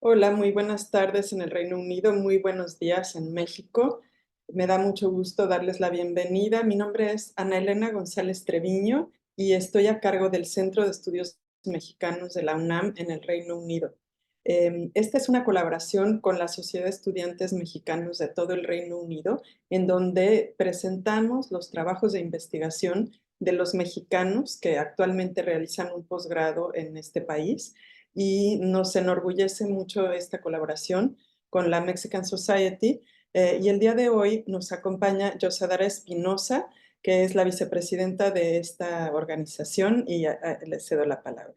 Hola, muy buenas tardes en el Reino Unido, muy buenos días en México. Me da mucho gusto darles la bienvenida. Mi nombre es Ana Elena González Treviño y estoy a cargo del Centro de Estudios Mexicanos de la UNAM en el Reino Unido. Esta es una colaboración con la Sociedad de Estudiantes Mexicanos de todo el Reino Unido, en donde presentamos los trabajos de investigación de los mexicanos que actualmente realizan un posgrado en este país y nos enorgullece mucho esta colaboración con la Mexican Society. Y el día de hoy nos acompaña Yosadara Espinosa, que es la vicepresidenta de esta organización, y le cedo la palabra.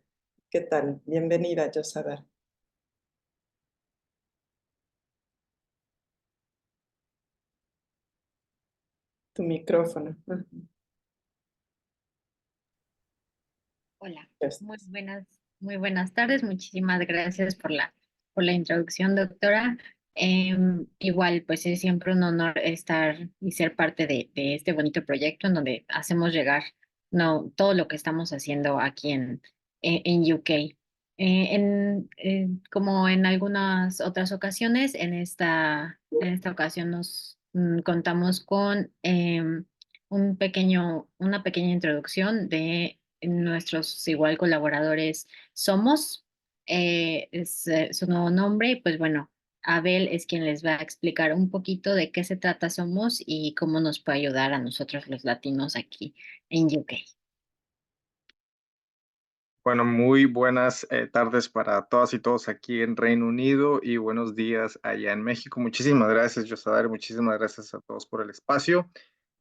¿Qué tal? Bienvenida, Yosadara. Tu micrófono. Hola, Ya está. muy buenas tardes. Muchísimas gracias por la introducción, doctora. Igual, pues es siempre un honor estar y ser parte de este bonito proyecto en donde hacemos llegar todo lo que estamos haciendo aquí en UK. Como en algunas otras ocasiones, en esta ocasión nos contamos con una pequeña introducción de nuestros igual colaboradores Somos, es su nuevo nombre, y pues bueno, Abel es quien les va a explicar un poquito de qué se trata Somos y cómo nos puede ayudar a nosotros los latinos aquí en UK. Bueno, muy buenas tardes para todas y todos aquí en Reino Unido y buenos días allá en México. Muchísimas gracias, Yosadar, muchísimas gracias a todos por el espacio.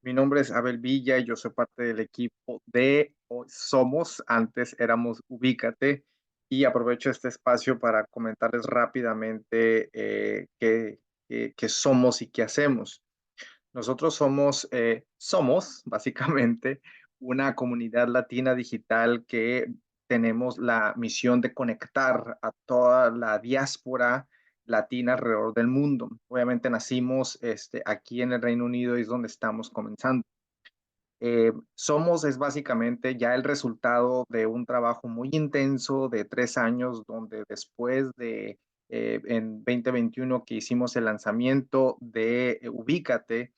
Mi nombre es Abel Villa y yo soy parte del equipo de hoy Somos, antes éramos Ubícate, y aprovecho este espacio para comentarles rápidamente qué somos y qué hacemos. Nosotros somos básicamente una comunidad latina digital que tenemos la misión de conectar a toda la diáspora latina alrededor del mundo. Obviamente nacimos aquí en el Reino Unido y es donde estamos comenzando. Somos es básicamente ya el resultado de un trabajo muy intenso de 3 años, donde después de en 2021 que hicimos el lanzamiento de Ubícate,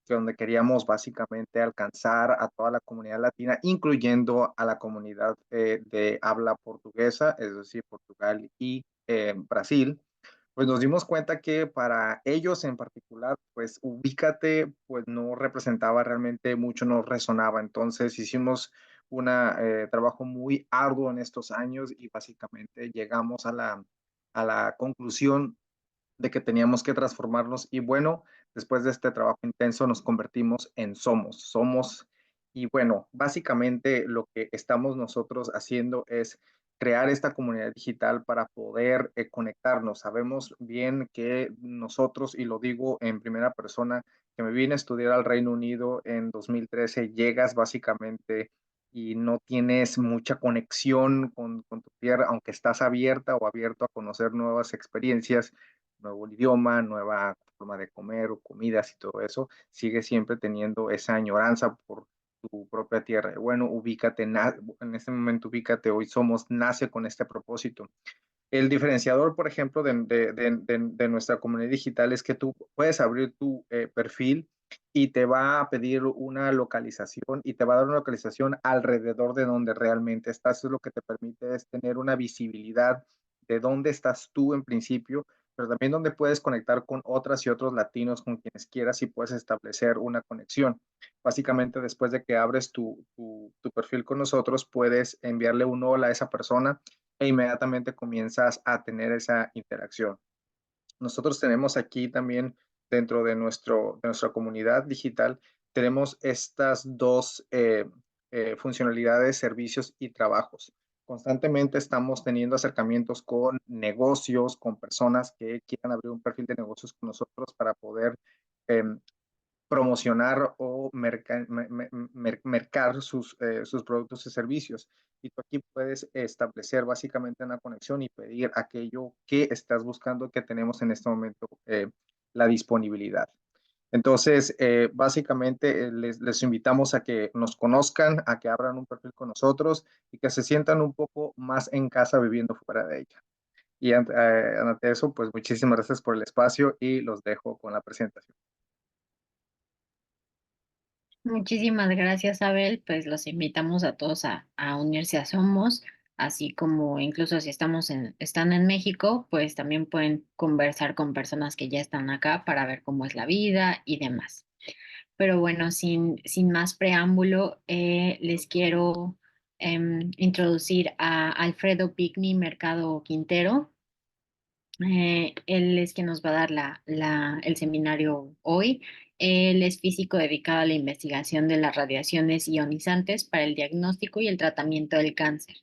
donde queríamos básicamente alcanzar a toda la comunidad latina, incluyendo a la comunidad de habla portuguesa, es decir, Portugal y Brasil. Pues nos dimos cuenta que para ellos en particular, pues Ubícate, pues no representaba realmente mucho, no resonaba. Entonces hicimos un trabajo muy arduo en estos años y básicamente llegamos a la conclusión de que teníamos que transformarnos y bueno, después de este trabajo intenso nos convertimos en Somos. Y bueno, básicamente lo que estamos nosotros haciendo es crear esta comunidad digital para poder conectarnos. Sabemos bien que nosotros, y lo digo en primera persona, que me vine a estudiar al Reino Unido en 2013, llegas básicamente y no tienes mucha conexión con tu tierra, aunque estás abierta o abierto a conocer nuevas experiencias, nuevo idioma, nueva forma de comer o comidas y todo eso, sigue siempre teniendo esa añoranza por tu propia tierra. Bueno, ubícate, en este momento ubícate, hoy Somos nace con este propósito. El diferenciador, por ejemplo, de nuestra comunidad digital es que tú puedes abrir tu perfil y te va a pedir una localización y te va a dar una localización alrededor de donde realmente estás. Eso es lo que te permite es tener una visibilidad de dónde estás tú en principio, pero también donde puedes conectar con otras y otros latinos con quienes quieras y puedes establecer una conexión. Básicamente, después de que abres tu perfil con nosotros, puedes enviarle un hola a esa persona e inmediatamente comienzas a tener esa interacción. Nosotros tenemos aquí también dentro de nuestra comunidad digital, tenemos estas dos funcionalidades, servicios y trabajos. Constantemente estamos teniendo acercamientos con negocios, con personas que quieran abrir un perfil de negocios con nosotros para poder eh, promocionar o mercar sus productos y servicios. Y tú aquí puedes establecer básicamente una conexión y pedir aquello que estás buscando que tenemos en este momento, la disponibilidad. Entonces, básicamente les invitamos a que nos conozcan, a que abran un perfil con nosotros y que se sientan un poco más en casa viviendo fuera de ella. Y ante eso, pues muchísimas gracias por el espacio y los dejo con la presentación. Muchísimas gracias, Abel. Pues los invitamos a todos a unirse a Somos, así como incluso si están en México, pues también pueden conversar con personas que ya están acá para ver cómo es la vida y demás. Pero bueno, sin más preámbulo, les quiero introducir a Alfredo Pigni Mercado Quintero. Él es quien nos va a dar el seminario hoy. Él es físico dedicado a la investigación de las radiaciones ionizantes para el diagnóstico y el tratamiento del cáncer.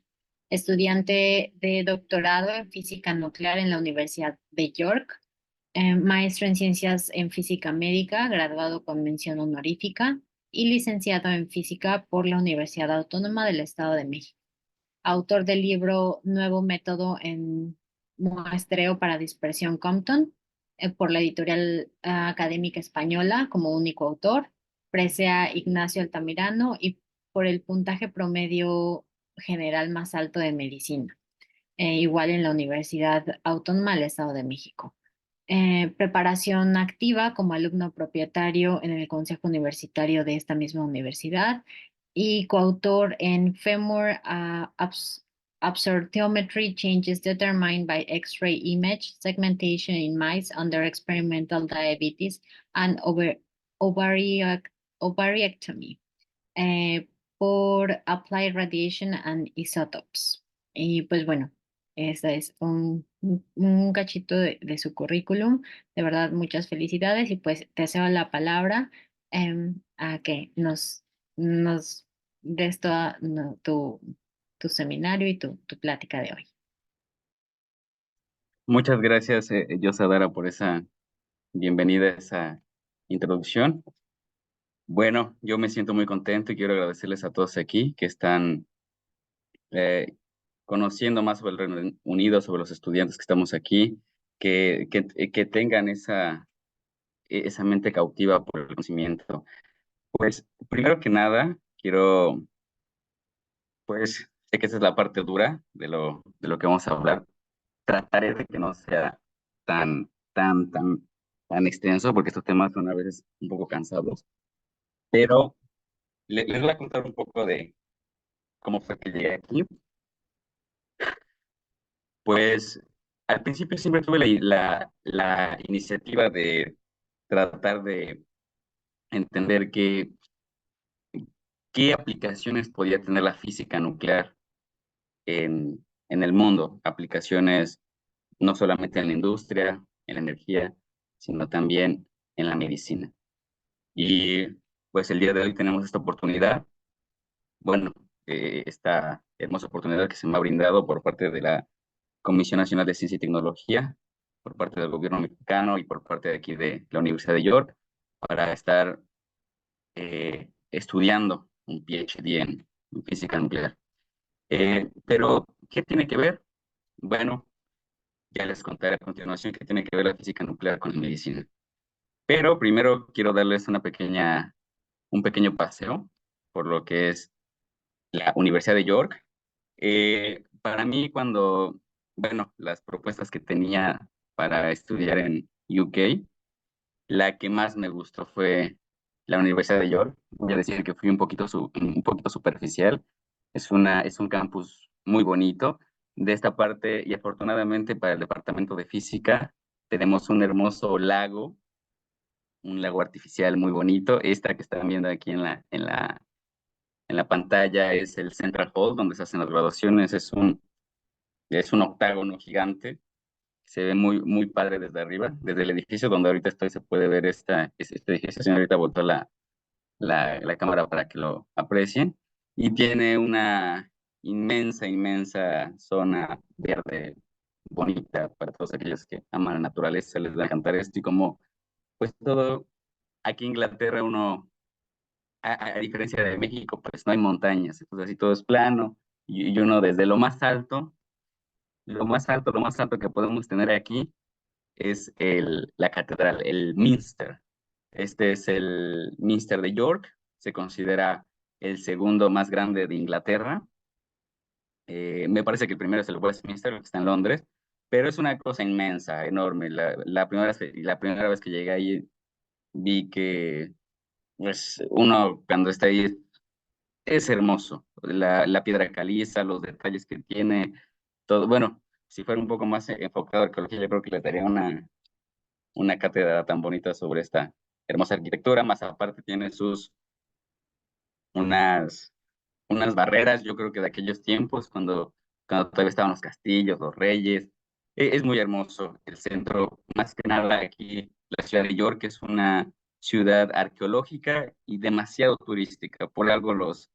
Estudiante de doctorado en física nuclear en la Universidad de York, maestro en ciencias en física médica, graduado con mención honorífica y licenciado en física por la Universidad Autónoma del Estado de México. Autor del libro Nuevo Método en Muestreo para Dispersión Compton, por la editorial académica española como único autor, presea Ignacio Altamirano y por el puntaje promedio general más alto de medicina, igual en la Universidad Autónoma del Estado de México. Preparación activa como alumno propietario en el Consejo Universitario de esta misma universidad y coautor en Femur Absorptiometry Changes Determined by X-ray Image Segmentation in Mice Under Experimental Diabetes and Ovariectomy, por Applied Radiation and Isotopes. Y pues bueno, este es un cachito de su currículum. De verdad, muchas felicidades y pues te cedo la palabra a que nos des toda tu seminario y tu plática de hoy. Muchas gracias, Yosadara, por esa bienvenida, esa introducción. Bueno, yo me siento muy contento y quiero agradecerles a todos aquí que están conociendo más sobre el Reino Unido, sobre los estudiantes que estamos aquí, que tengan esa mente cautiva por el conocimiento. Pues, primero que nada, pues, sé que esa es la parte dura de lo que vamos a hablar. Trataré de que no sea tan extenso, porque estos temas son a veces un poco cansados, pero les voy a contar un poco de cómo fue que llegué aquí. Pues al principio siempre tuve la iniciativa de tratar de entender qué aplicaciones podía tener la física nuclear en el mundo, aplicaciones no solamente en la industria, en la energía, sino también en la medicina. Y pues el día de hoy tenemos esta oportunidad, bueno, esta hermosa oportunidad que se me ha brindado por parte de la Comisión Nacional de Ciencia y Tecnología, por parte del gobierno mexicano y por parte de aquí de la Universidad de York, para estar estudiando un PhD en física nuclear. Pero, ¿qué tiene que ver? Bueno, ya les contaré a continuación qué tiene que ver la física nuclear con la medicina. Pero primero quiero darles un pequeño paseo por lo que es la Universidad de York. Para mí, bueno, las propuestas que tenía para estudiar en UK, la que más me gustó fue la Universidad de York. Voy a decir que fui un poquito superficial. Es un campus muy bonito. De esta parte, y afortunadamente para el departamento de física, tenemos un hermoso lago, un lago artificial muy bonito. Esta que están viendo aquí en la pantalla es el Central Hall, donde se hacen las graduaciones. Es un octágono gigante. Se ve muy, muy padre desde arriba. Desde el edificio donde ahorita estoy se puede ver este edificio. Señorita, botó la cámara para que lo aprecien. Y tiene una inmensa, inmensa zona verde bonita para todos aquellos que aman la naturaleza. Les va a encantar esto. Y como, pues todo, aquí en Inglaterra a diferencia de México, pues no hay montañas. Entonces así todo es plano. Y uno desde lo más alto que podemos tener aquí es la catedral, el Minster. Este es el Minster de York, se considera el segundo más grande de Inglaterra. Me parece que el primero es el Westminster, que está en Londres, pero es una cosa inmensa, enorme. La primera vez que llegué ahí vi que pues, uno cuando está ahí es hermoso. La piedra caliza, los detalles que tiene, todo. Bueno, si fuera un poco más enfocado a arqueología, yo creo que le daría una cátedra tan bonita sobre esta hermosa arquitectura. Más aparte tiene unas, unas barreras, yo creo que de aquellos tiempos, cuando todavía estaban los castillos, los reyes. Es muy hermoso el centro, más que nada aquí, la ciudad de York es una ciudad arqueológica y demasiado turística. Por algo los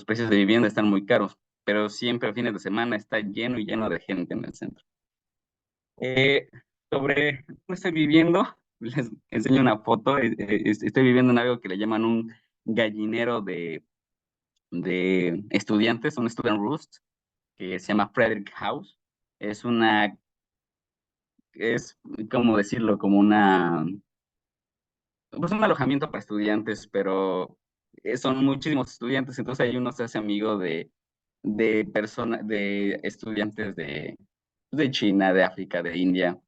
precios de vivienda están muy caros, pero siempre a fines de semana está lleno y lleno de gente en el centro. Eh, sobre cómo estoy viviendo, les enseño una foto. Estoy viviendo en algo que le llaman un gallinero de estudiantes, un student roost, que se llama Frederick House. Es es, ¿cómo decirlo? Como pues un alojamiento para estudiantes, pero son muchísimos estudiantes, entonces ahí uno se hace amigo de estudiantes de China, de África, de India.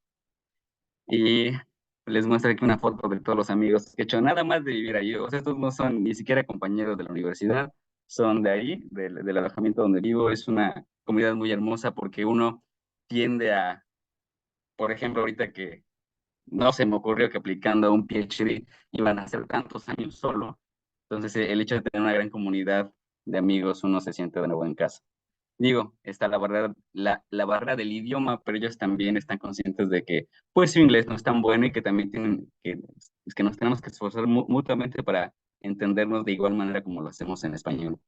Y les muestro aquí una foto de todos los amigos que he hecho nada más de vivir ahí. O sea, estos no son ni siquiera compañeros de la universidad, son de ahí, del alojamiento donde vivo. Es una comunidad muy hermosa porque uno tiende por ejemplo, ahorita que no se me ocurrió que aplicando a un PhD iban a hacer tantos años solo. Entonces, el hecho de tener una gran comunidad de amigos, uno se siente de nuevo en casa. Digo, está la barrera del idioma, pero ellos también están conscientes de que, pues, su inglés no es tan bueno y que también es que nos tenemos que esforzar mutuamente para entendernos de igual manera como lo hacemos en español.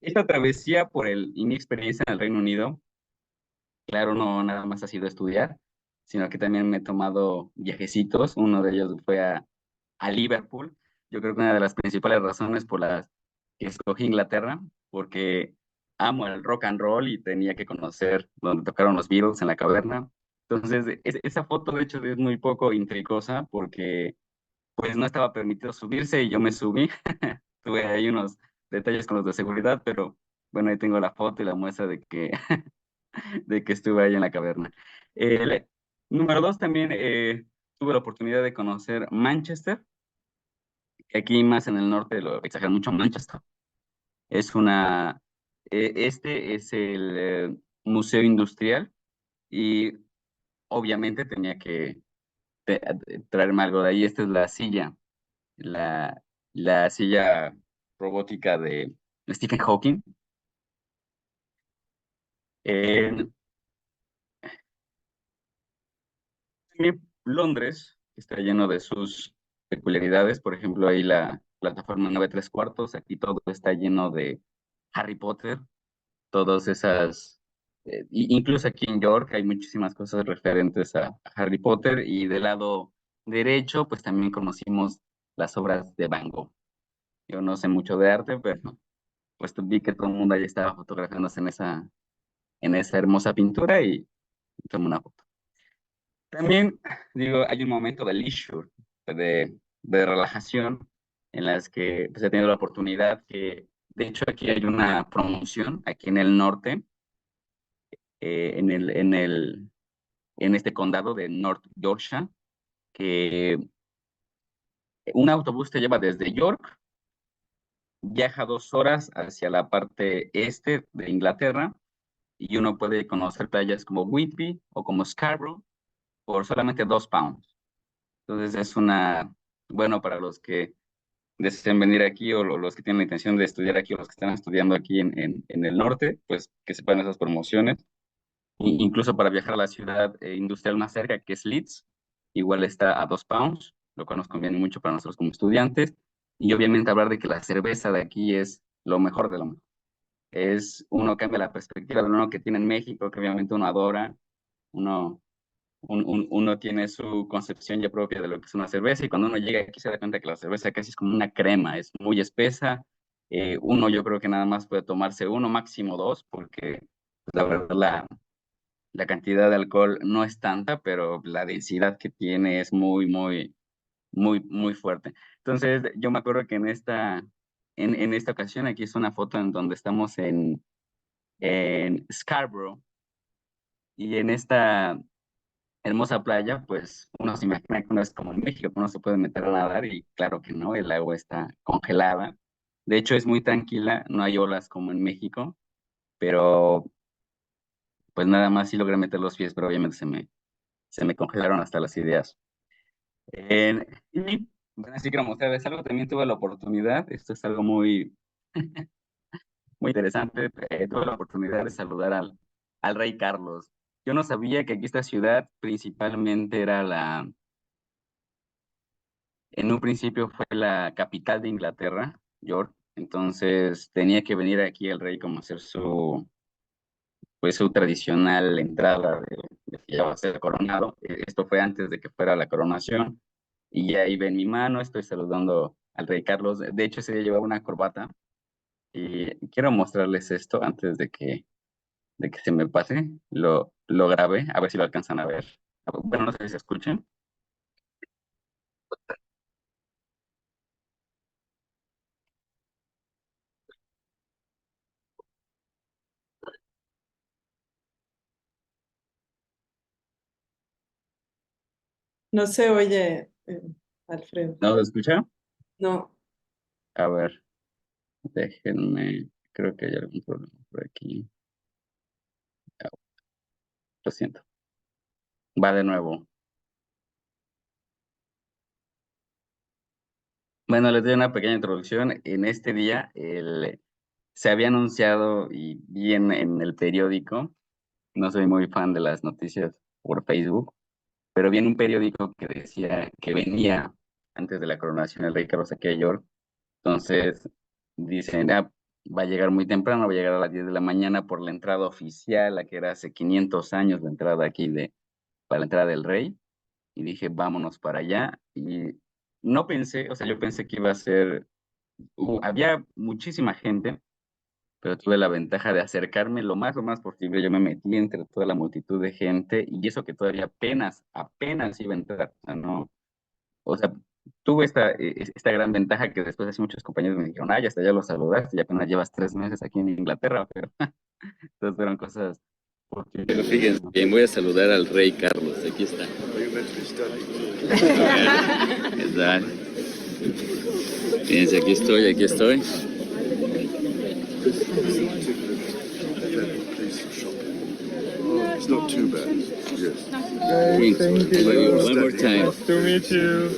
Esta travesía y mi experiencia en el Reino Unido, claro, no nada más ha sido estudiar, sino que también me he tomado viajecitos. Uno de ellos fue a Liverpool. Yo creo que una de las principales razones por las que escogí Inglaterra, porque amo el rock and roll y tenía que conocer donde tocaron los Beatles en la caverna. Entonces, esa foto de hecho es muy poco intricosa porque pues no estaba permitido subirse y yo me subí. Tuve ahí unos detalles con los de seguridad, pero bueno, ahí tengo la foto y la muestra de que, de que estuve ahí en la caverna. Número dos, también tuve la oportunidad de conocer Manchester. Aquí más en el norte lo exageran mucho, Manchester. Este es el Museo Industrial y obviamente tenía que traerme algo de ahí. Esta es la, la silla robótica de Stephen Hawking. En Londres está lleno de sus peculiaridades. Por ejemplo, ahí la plataforma 9¾ aquí todo está lleno de Harry Potter, todas esas, incluso aquí en York hay muchísimas cosas referentes a Harry Potter y del lado derecho pues también conocimos las obras de Van Gogh. Yo no sé mucho de arte, pero pues vi que todo el mundo ahí estaba fotografiándose en esa hermosa pintura y tomé una foto. También, digo, hay un momento de leisure, de relajación, en las que pues, he tenido la oportunidad que, de hecho, aquí hay una promoción, aquí en el norte, en este condado de North Yorkshire, que un autobús te lleva desde York, viaja 2 horas hacia la parte este de Inglaterra, y uno puede conocer playas como Whitby o como Scarborough por solamente 2 pounds. Entonces es bueno, para los que deseen venir aquí o los que tienen la intención de estudiar aquí o los que están estudiando aquí en el norte, pues que sepan esas promociones. Incluso para viajar a la ciudad industrial más cerca, que es Leeds, igual está a 2 pounds, lo cual nos conviene mucho para nosotros como estudiantes. Y obviamente hablar de que la cerveza de aquí es lo mejor de lo mejor. Uno cambia la perspectiva de uno que tiene en México, que obviamente uno adora, uno, uno tiene su concepción ya propia de lo que es una cerveza, y cuando uno llega aquí se da cuenta que la cerveza casi es como una crema, es muy espesa. Uno yo creo que nada más puede tomarse uno, máximo dos, porque la verdad la cantidad de alcohol no es tanta, pero la densidad que tiene es muy, muy, muy, muy fuerte. Entonces, yo me acuerdo que en esta ocasión, aquí es una foto en donde estamos en Scarborough, y en esta hermosa playa, pues uno se imagina que uno es como en México, que uno se puede meter a nadar, y claro que no, el agua está congelada. De hecho, es muy tranquila, no hay olas como en México, pero pues nada más sí logré meter los pies, pero obviamente se me congelaron hasta las ideas. Y bueno, así quiero mostrarles algo. También tuve la oportunidad, esto es algo muy, muy interesante, tuve la oportunidad de saludar al rey Carlos. Yo no sabía que aquí esta ciudad principalmente en un principio fue la capital de Inglaterra, York. Entonces tenía que venir aquí el rey como hacer su tradicional entrada de que ya va a ser coronado. Esto fue antes de que fuera la coronación. Y ya ahí ven mi mano, estoy saludando al rey Carlos. De hecho, ese día llevaba una corbata. Y quiero mostrarles esto antes de que se me pase. Lo grabé, a ver si lo alcanzan a ver. Bueno, no sé si se escuchan. No se oye, Alfredo. ¿No lo escuchan? No, A ver, déjenme. Creo que hay algún problema por aquí. Ah, lo siento. Va de nuevo. Bueno, les doy una pequeña introducción. En este día se había anunciado y vi en el periódico. No soy muy fan de las noticias por Facebook, pero vi en un periódico que decía que venía antes de la coronación el rey Carlos aquí a York. Entonces dicen, va a llegar muy temprano, va a llegar a las 10 de la mañana por la entrada oficial, la que era hace 500 años la entrada aquí para la entrada del rey. Y dije, vámonos para allá. Y no pensé, o sea, yo pensé que iba a ser, había muchísima gente, pero tuve la ventaja de acercarme lo más posible. Yo me metí entre toda la multitud de gente, y eso que todavía apenas iba a entrar. O sea, no, o sea, tuve esta gran ventaja que después así muchos compañeros me dijeron, ya hasta ya lo saludaste, ya apenas llevas 3 meses aquí en Inglaterra, pero entonces fueron cosas. Pero fíjense, bien, voy a saludar al rey Carlos, aquí está. ¿Qué tal? Fíjense, aquí estoy. It's not too bad. Yes. Thank you. One more time. Nice to meet you.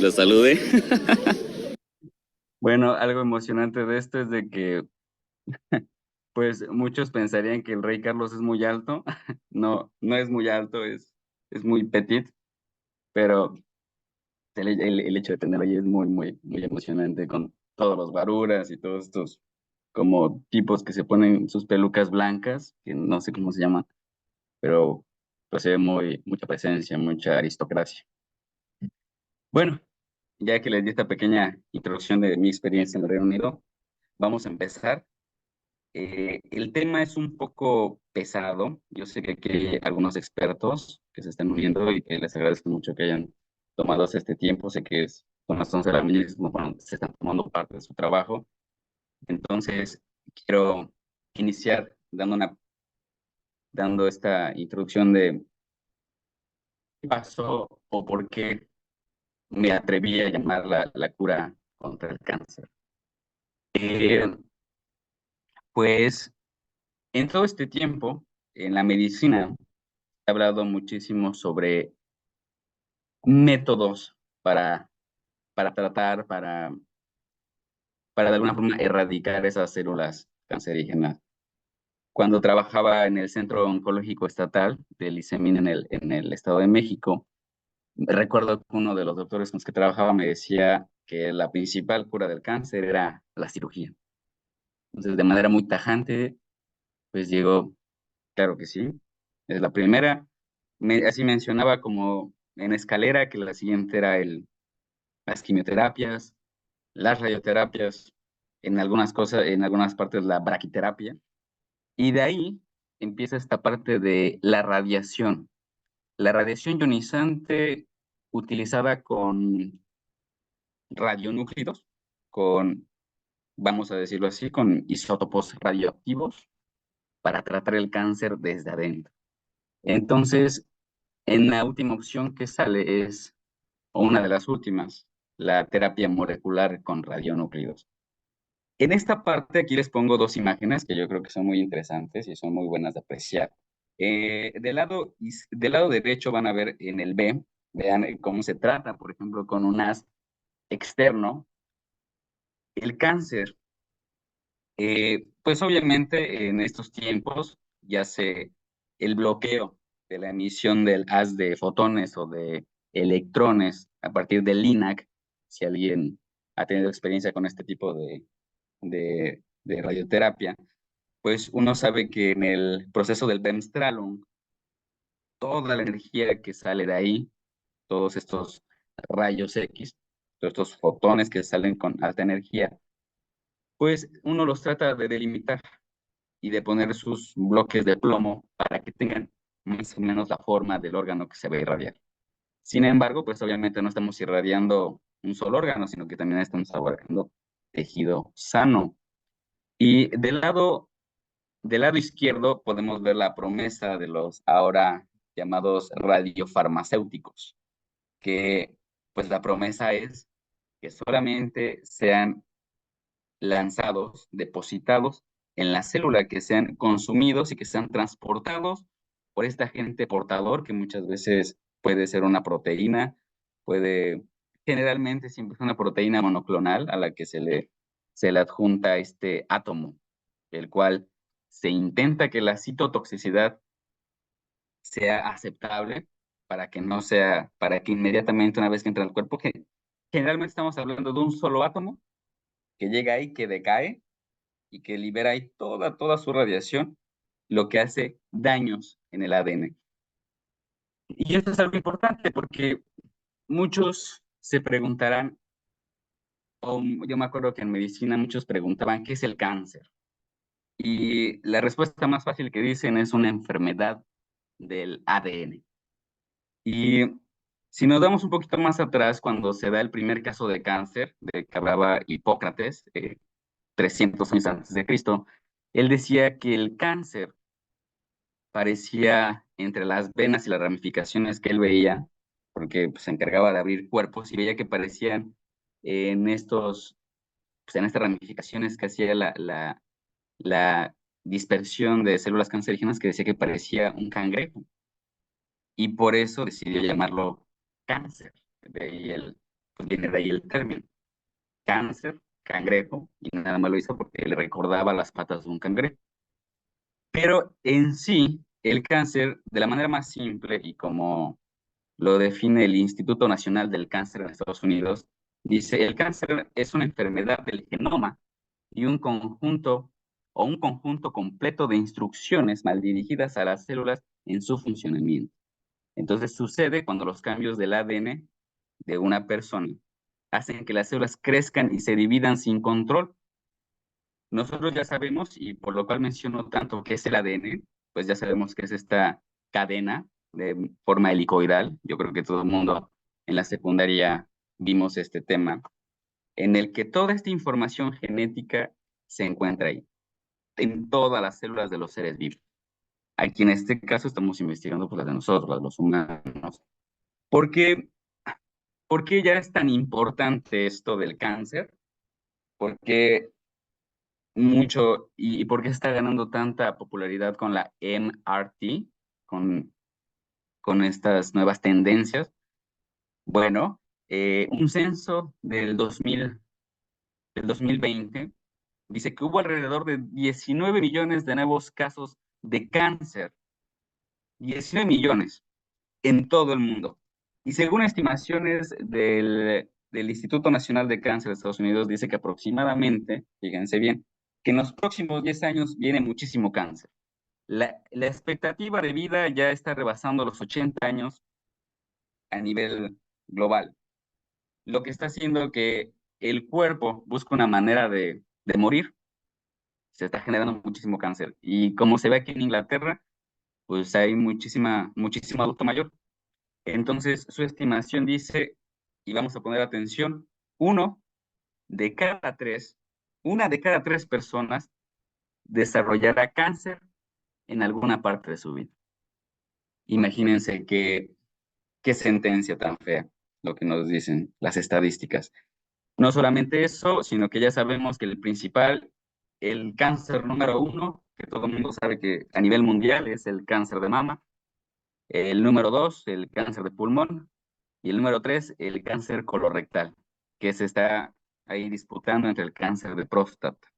Lo saludé. Bueno, algo emocionante de esto es de que, pues, muchos pensarían que el rey Carlos es muy alto. No, no es muy alto, es muy petit, pero el hecho de tenerlo ahí es muy, muy, muy emocionante, con todos los guaruras y todos estos como tipos que se ponen sus pelucas blancas, que no sé cómo se llaman, pero pues se ve mucha presencia, mucha aristocracia. Bueno, ya que les di esta pequeña introducción de mi experiencia en el Reino Unido, vamos a empezar. El tema es un poco pesado. Yo sé que aquí hay algunos expertos que se están uniendo y que les agradezco mucho que hayan tomado este tiempo. Sé que es son las 11 de la mañana, cuando se están tomando parte de su trabajo. Entonces, quiero iniciar dando esta introducción de qué pasó o por qué me atreví a llamar la cura contra el cáncer. Pues en todo este tiempo, en la medicina, he hablado muchísimo sobre métodos para tratar, para de alguna forma erradicar esas células cancerígenas. Cuando trabajaba en el Centro Oncológico Estatal del ICEMIN en el Estado de México, recuerdo que uno de los doctores con los que trabajaba me decía que la principal cura del cáncer era la cirugía. Entonces, de manera muy tajante, pues llegó, claro que sí, es la primera. Así mencionaba como en escalera que la siguiente era las quimioterapias, las radioterapias, en algunas cosas, en algunas partes la braquiterapia. Y de ahí empieza esta parte de la radiación. La radiación ionizante utilizada con radionúclidos, vamos a decirlo así, con isótopos radioactivos para tratar el cáncer desde adentro. Entonces, en la última opción que sale o una de las últimas, la terapia molecular con radionúclidos. En esta parte aquí les pongo dos imágenes que yo creo que son muy interesantes y son muy buenas de apreciar. Del lado derecho van a ver en el B, vean cómo se trata, por ejemplo, con un haz externo. El cáncer, pues obviamente en estos tiempos ya el bloqueo de la emisión del haz de fotones o de electrones a partir del LINAC, si alguien ha tenido experiencia con este tipo de radioterapia, pues uno sabe que en el proceso del Bemstralung, toda la energía que sale de ahí, todos estos rayos X, todos estos fotones que salen con alta energía, pues uno los trata de delimitar y de poner sus bloques de plomo para que tengan más o menos la forma del órgano que se va a irradiar. Sin embargo, pues obviamente no estamos irradiando un solo órgano, sino que también estamos abarcando tejido sano. Y del lado izquierdo podemos ver la promesa de los ahora llamados radiofarmacéuticos, que pues la promesa es que solamente sean lanzados, depositados en la célula, que sean consumidos y que sean transportados por este agente portador, que muchas veces puede ser una proteína, generalmente siempre es una proteína monoclonal a la que se le adjunta este átomo, el cual se intenta que la citotoxicidad sea aceptable para que no sea, para que inmediatamente una vez que entra al cuerpo, que generalmente estamos hablando de un solo átomo que llega ahí, que decae y que libera ahí toda su radiación, lo que hace daños en el ADN. Y esto es algo importante porque muchos se preguntarán, o yo me acuerdo que en medicina muchos preguntaban, ¿qué es el cáncer? Y la respuesta más fácil que dicen es una enfermedad del ADN. Y si nos damos un poquito más atrás, cuando se da el primer caso de cáncer, de que hablaba Hipócrates, 300 años antes de Cristo, él decía que el cáncer parecía entre las venas y las ramificaciones que él veía, porque pues, se encargaba de abrir cuerpos y veía que parecían en pues, en estas ramificaciones que hacía la dispersión de células cancerígenas, que decía que parecía un cangrejo. Y por eso decidió llamarlo cáncer. Pues viene de ahí el término. Cáncer, cangrejo, y nada más lo hizo porque le recordaba las patas de un cangrejo. Pero en sí, el cáncer, de la manera más simple y como lo define el Instituto Nacional del Cáncer en Estados Unidos, dice, el cáncer es una enfermedad del genoma y un conjunto completo de instrucciones mal dirigidas a las células en su funcionamiento. Entonces sucede cuando los cambios del ADN de una persona hacen que las células crezcan y se dividan sin control. Nosotros ya sabemos, y por lo cual menciono tanto que es el ADN, pues ya sabemos que es esta cadena de forma helicoidal. Yo creo que todo el mundo en la secundaria vimos este tema, en el que toda esta información genética se encuentra ahí, en todas las células de los seres vivos. Aquí en este caso estamos investigando pues, las de nosotros, las de los humanos. ¿Por qué ya es tan importante esto del cáncer? Porque mucho, y por qué está ganando tanta popularidad con la MRT, con estas nuevas tendencias. Bueno, un censo del 2020 dice que hubo alrededor de 19 millones de nuevos casos de cáncer. 19 millones en todo el mundo. Y según estimaciones del Instituto Nacional de Cáncer de Estados Unidos, dice que aproximadamente, fíjense bien, que en los próximos 10 años viene muchísimo cáncer. La expectativa de vida ya está rebasando los 80 años a nivel global, lo que está haciendo que el cuerpo busque una manera de morir. Se está generando muchísimo cáncer. Y como se ve aquí en Inglaterra, pues hay muchísimo adulto mayor. Entonces, su estimación dice, y vamos a poner atención, una de cada tres personas desarrollará cáncer en alguna parte de su vida. Imagínense qué sentencia tan fea, lo que nos dicen las estadísticas. No solamente eso, sino que ya sabemos que el cáncer número 1, que todo el mundo sabe que a nivel mundial es el cáncer de mama, el número 2, el cáncer de pulmón, y el número 3, el cáncer colorectal, que se está ahí disputando entre el cáncer de próstata.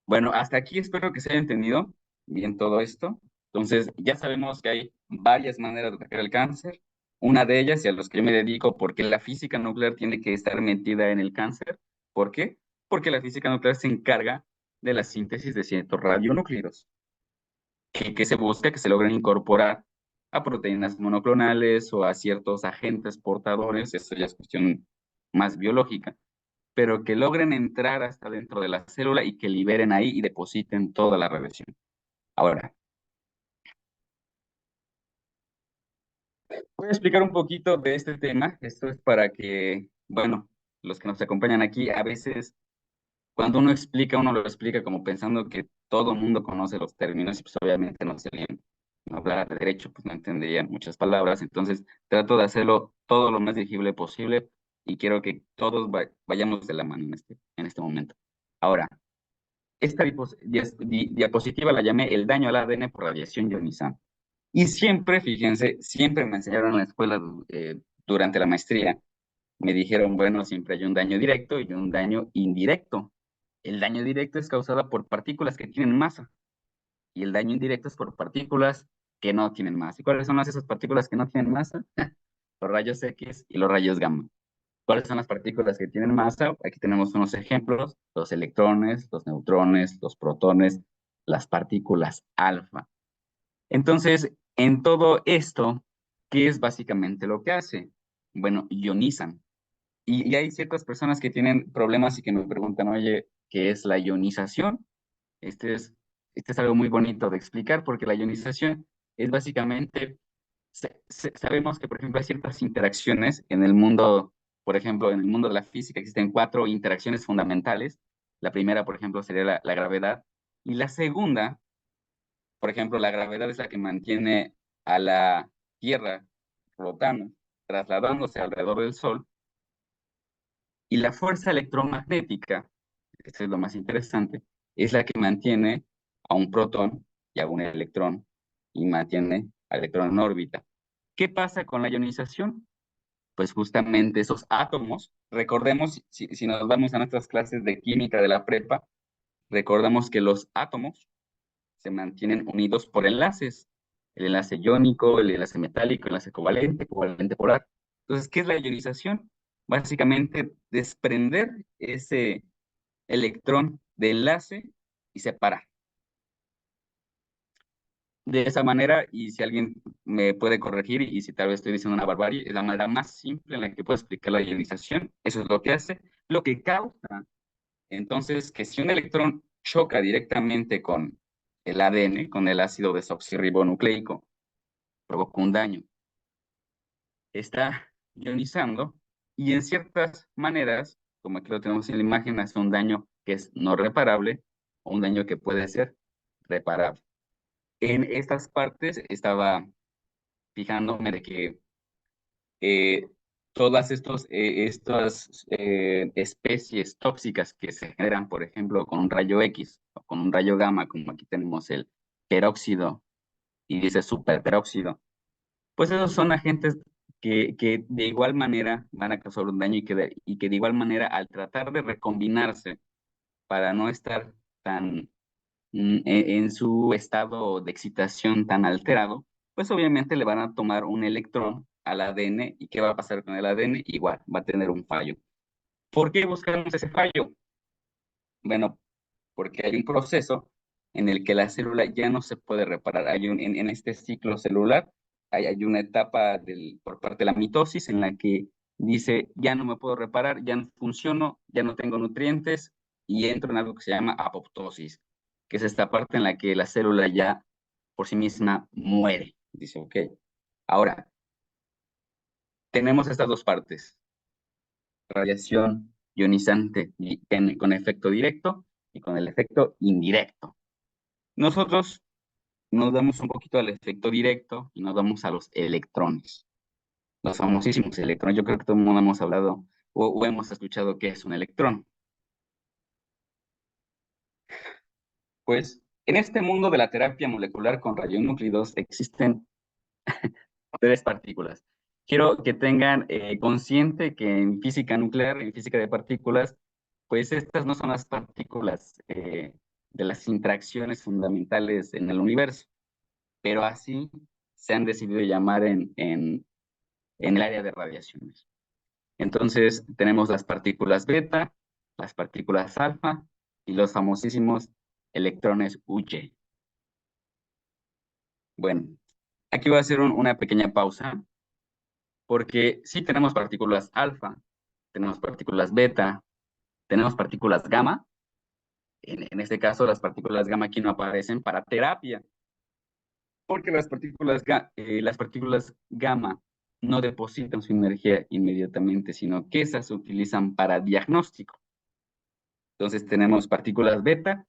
Bueno, hasta aquí espero que se haya entendido bien todo esto. Entonces, ya sabemos que hay varias maneras de atacar el cáncer. Una de ellas, y a los que yo me dedico, porque la física nuclear tiene que estar metida en el cáncer. ¿Por qué? Porque la física nuclear se encarga de la síntesis de ciertos radionúclidos, que se busca que se logren incorporar a proteínas monoclonales o a ciertos agentes portadores, eso ya es cuestión más biológica, pero que logren entrar hasta dentro de la célula y que liberen ahí y depositen toda la radiación. Ahora, voy a explicar un poquito de este tema. Esto es para que, bueno, los que nos acompañan aquí, a veces cuando uno explica, uno lo explica como pensando que todo el mundo conoce los términos y pues obviamente no se leen. No hablar de derecho, pues no entenderían muchas palabras. Entonces, trato de hacerlo todo lo más dirigible posible y quiero que todos vayamos de la mano en este momento. Ahora, esta diapositiva la llamé el daño al ADN por radiación ionizante. Y siempre, fíjense, siempre me enseñaron en la escuela durante la maestría, me dijeron, bueno, siempre hay un daño directo y un daño indirecto. El daño directo es causado por partículas que tienen masa y el daño indirecto es por partículas que no tienen masa. ¿Y cuáles son esas partículas que no tienen masa? Los rayos X y los rayos gamma. ¿Cuáles son las partículas que tienen masa? Aquí tenemos unos ejemplos, los electrones, los neutrones, los protones, las partículas alfa. Entonces, en todo esto, ¿qué es básicamente lo que hace? Bueno, ionizan. Y hay ciertas personas que tienen problemas y que me preguntan, oye, ¿qué es la ionización? Este es algo muy bonito de explicar porque la ionización es básicamente, sabemos que, por ejemplo, hay ciertas interacciones en el mundo, por ejemplo, en el mundo de la física existen 4 interacciones fundamentales. La primera, por ejemplo, sería la gravedad. Y la segunda, por ejemplo, la gravedad es la que mantiene a la Tierra flotando, trasladándose alrededor del Sol. Y la fuerza electromagnética, esto es lo más interesante, es la que mantiene a un protón y a un electrón y mantiene al electrón en órbita. ¿Qué pasa con la ionización? Pues justamente esos átomos, recordemos, si nos vamos a nuestras clases de química de la prepa, recordamos que los átomos se mantienen unidos por enlaces, el enlace iónico, el enlace metálico, el enlace covalente, covalente polar. Entonces, ¿qué es la ionización? Básicamente, desprender ese electrón de enlace y separar. De esa manera, y si alguien me puede corregir, y si tal vez estoy diciendo una barbarie, es la manera más simple en la que puedo explicar la ionización. Eso es lo que hace, lo que causa, entonces, que si un electrón choca directamente con el ADN, con el ácido desoxirribonucleico, provoca un daño. Está ionizando Y en ciertas maneras, como aquí lo tenemos en la imagen, hace un daño que es no reparable o un daño que puede ser reparable. En estas partes estaba fijándome de que todas estas especies tóxicas que se generan, por ejemplo, con un rayo X o con un rayo gamma, como aquí tenemos el peróxido y dice superperóxido, pues esos son agentes que de igual manera van a causar un daño y que de igual manera al tratar de recombinarse para no estar tan en su estado de excitación tan alterado, pues obviamente le van a tomar un electrón al ADN. ¿Y qué va a pasar con el ADN? Igual, va a tener un fallo. ¿Por qué buscamos ese fallo? Bueno, porque hay un proceso en el que la célula ya no se puede reparar. En este ciclo celular hay una etapa por parte de la mitosis en la que dice, ya no me puedo reparar, ya no funciono, ya no tengo nutrientes, y entro en algo que se llama apoptosis, que es esta parte en la que la célula ya por sí misma muere. Dice, ok. Ahora, tenemos estas dos partes: radiación ionizante con efecto directo y con el efecto indirecto. Nosotros nos damos un poquito al efecto directo y nos damos a los electrones, los famosísimos electrones. Yo creo que todo el mundo hemos hablado o hemos escuchado qué es un electrón. Pues en este mundo de la terapia molecular con radionúclidos existen tres partículas. Quiero que tengan consciente que en física nuclear, en física de partículas, pues estas no son las partículas de las interacciones fundamentales en el universo, pero así se han decidido llamar en el área de radiaciones. Entonces, tenemos las partículas beta, las partículas alfa y los famosísimos electrones Uj. Bueno, aquí voy a hacer una pequeña pausa, porque sí tenemos partículas alfa, tenemos partículas beta, tenemos partículas gamma. En este caso, las partículas gamma aquí no aparecen para terapia, porque las partículas gamma no depositan su energía inmediatamente, sino que esas se utilizan para diagnóstico. Entonces tenemos partículas beta,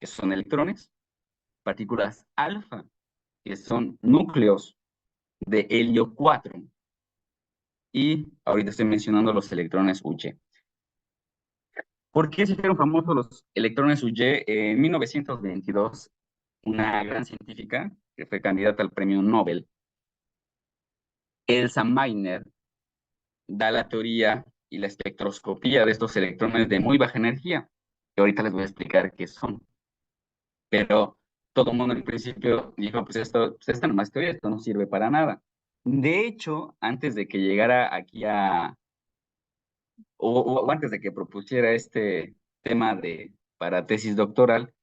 que son electrones, partículas alfa, que son núcleos de helio 4, y ahorita estoy mencionando los electrones Uj. ¿Por qué se hicieron famosos los electrones Uj? En 1922, una gran científica que fue candidata al premio Nobel, Elsa Meitner, da la teoría y la espectroscopía de estos electrones de muy baja energía, que ahorita les voy a explicar qué son. Pero todo el mundo en principio dijo, pues esta nomás es teoría, esto no sirve para nada. De hecho, antes de que llegara aquí o antes de que propusiera este tema para tesis doctoral,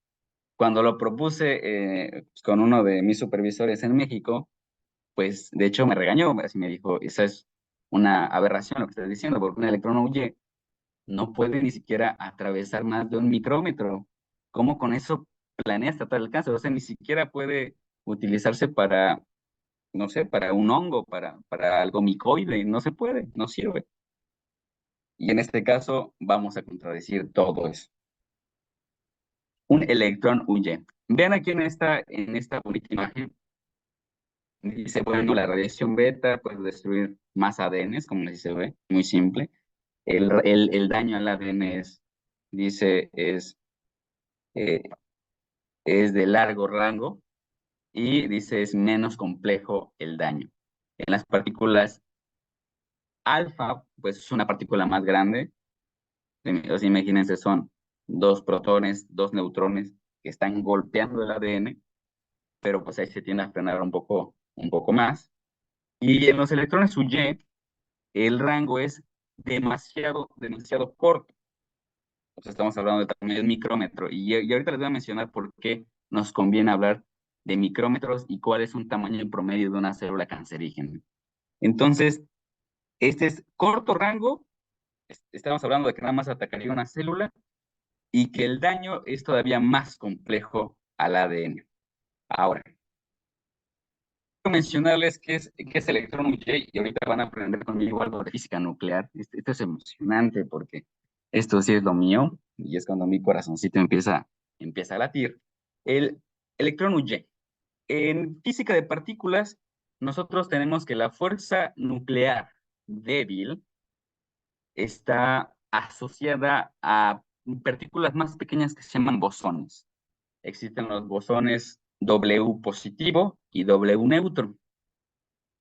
cuando lo propuse pues, con uno de mis supervisores en México, pues de hecho me regañó, así me dijo, esa es una aberración lo que estás diciendo, porque un electrón huye, no puede ni siquiera atravesar más de 1 micrómetro. ¿Cómo con eso planeas tratar el cáncer? O sea, ni siquiera puede utilizarse para, no sé, para un hongo, para algo micoide, no se puede, no sirve. Y en este caso vamos a contradecir todo eso. Un electrón huye. Vean aquí en esta bonita imagen, dice, bueno, la radiación beta puede destruir más ADNs, como así se ve, muy simple. El daño al ADN dice, eh, es de largo rango, y dice, es menos complejo el daño. En las partículas alfa, pues es una partícula más grande. O sea, imagínense, son 2 protones, 2 neutrones que están golpeando el ADN, pero pues ahí se tiende a frenar un poco más. Y en los electrones Uj, el rango es demasiado corto. O sea, estamos hablando de tamaño de micrómetro. Y ahorita les voy a mencionar por qué nos conviene hablar de micrómetros y cuál es un tamaño en promedio de una célula cancerígena. Entonces, este es corto rango. Estamos hablando de que nada más atacaría una célula y que el daño es todavía más complejo al ADN. Ahora, mencionarles qué es electrón J y ahorita van a aprender conmigo algo de física nuclear. Esto es emocionante porque esto sí es lo mío y es cuando mi corazoncito empieza a latir. El electrón J. En física de partículas, nosotros tenemos que la fuerza nuclear débil está asociada a partículas más pequeñas que se llaman bosones. Existen los bosones W positivo y W neutro.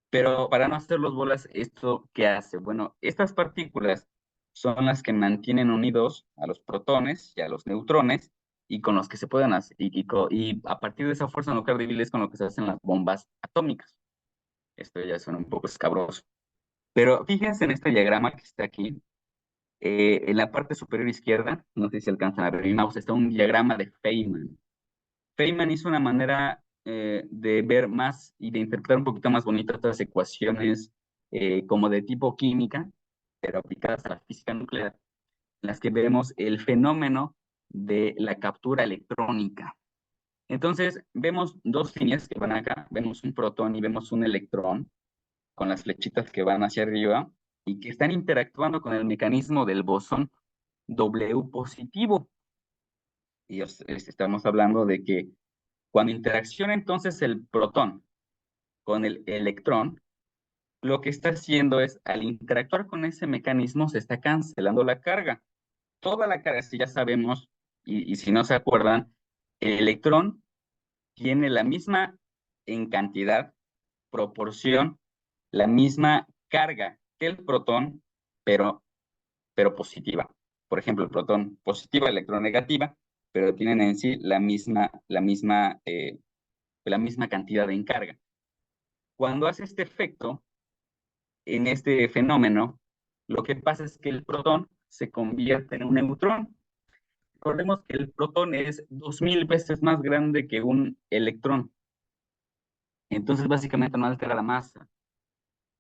Pero para no hacer los bolas, ¿esto qué hace? Bueno, estas partículas son las que mantienen unidos a los protones y a los neutrones y con los que se pueden hacer, y a partir de esa fuerza nuclear débil es con lo que se hacen las bombas atómicas. Esto ya suena un poco escabroso. Pero fíjense en este diagrama que está aquí. En la parte superior izquierda, no sé si alcanzan a ver mi mouse, está un diagrama de Feynman. Feynman hizo una manera de ver más y de interpretar un poquito más bonito estas ecuaciones como de tipo química, pero aplicadas a la física nuclear, en las que vemos el fenómeno de la captura electrónica. Entonces, vemos dos líneas que van acá, vemos un protón y vemos un electrón, con las flechitas que van hacia arriba, y que están interactuando con el mecanismo del bosón W positivo. Y estamos hablando de que cuando interacciona entonces el protón con el electrón, lo que está haciendo es, al interactuar con ese mecanismo, se está cancelando la carga. Toda la carga, si ya sabemos, y si no se acuerdan, el electrón tiene la misma en cantidad, proporción, la misma carga que el protón, pero positiva. Por ejemplo, el protón positiva, el electrón negativa, pero tienen en sí la misma cantidad en carga. Cuando hace este efecto, en este fenómeno, lo que pasa es que el protón se convierte en un neutrón. Recordemos que el protón es 2000 veces más grande que un electrón. Entonces, básicamente no altera la masa.